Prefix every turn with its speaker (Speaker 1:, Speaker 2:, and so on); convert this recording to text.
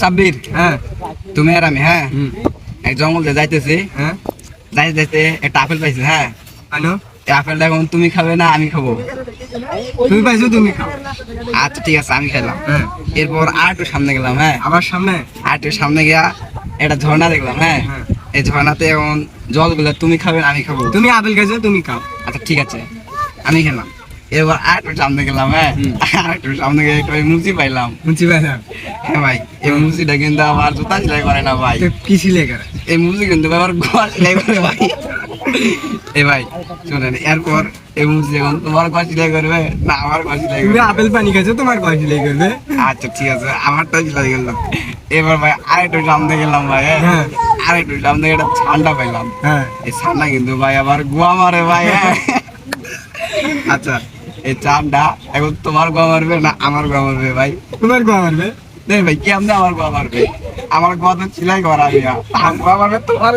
Speaker 1: সাব্বির,
Speaker 2: হ্যাঁ
Speaker 1: তুমি আর আমি, হ্যাঁ এক জঙ্গল দিয়ে যাইতেছি,
Speaker 2: হ্যাঁ
Speaker 1: যাইতে যাইতে একটা আপেল পাইছি, হ্যাঁ
Speaker 2: আনো
Speaker 1: এই আপেলটা এখন তুমি খাবে না আমি খাবো?
Speaker 2: তুমি পাইছো তুমি খাও।
Speaker 1: আচ্ছা ঠিক আছে, আমি খেলাম।
Speaker 2: হ্যাঁ
Speaker 1: এরপর আর একটু সামনে গেলাম, হ্যাঁ
Speaker 2: আমার সামনে
Speaker 1: আর একটু সামনে গিয়া একটা ঝর্ণা দেখলাম, হ্যাঁ
Speaker 2: হ্যাঁ।
Speaker 1: এই ঝর্ণাতে এখন জলগুলো তুমি খাবে না আমি খাবো?
Speaker 2: তুমি আপেল খাইছো তুমি খাও।
Speaker 1: আচ্ছা ঠিক আছে, আমি খেলাম। এবার আর একটু সামনে গেলাম, হ্যাঁ আর একটু সামনে গিয়ে একটা মুচি পাইলাম।
Speaker 2: বুঝছি পাইলাম।
Speaker 1: হ্যাঁ ভাই, এই মুচিটা কিন্তু আমার জুতা সেলাই করে না ভাই,
Speaker 2: তো কি ছিলে করে?
Speaker 1: এই মুচি কিন্তু আমার ঘর সেলাই করে ভাই। এ ভাই শোনেন, এরপর এই মুচি এখন তোমার ঘর সেলাই করবে না আমার ঘর সেলাই
Speaker 2: তুমি
Speaker 1: করবে?
Speaker 2: আপেল পানি খাইছো তোমার কয় ছিলে করবে?
Speaker 1: আচ্ছা ঠিক আছে, আমারটা সেলাই করলাম। এবার ভাই আরেকটু সামনে গেলাম ভাই,
Speaker 2: হ্যাঁ।
Speaker 1: আরেকটু সামনে একটা ঠান্ডা পাইলাম।
Speaker 2: হ্যাঁ
Speaker 1: এই ঠান্ডা কিন্তু ভাই আবার গোয়া মারে ভাই, হ্যাঁ। আচ্ছা এই চানটা এখন তোমার গোয়া মারবে না আমার গোয়া মারবে ভাই?
Speaker 2: তোমার কয় মারবে?
Speaker 1: দেখ ভাই কেমনে আমার গোয়া মারবে? আমার গোয়া তো সেলাই করা আমি, আমার গোয়া মারবে তোমার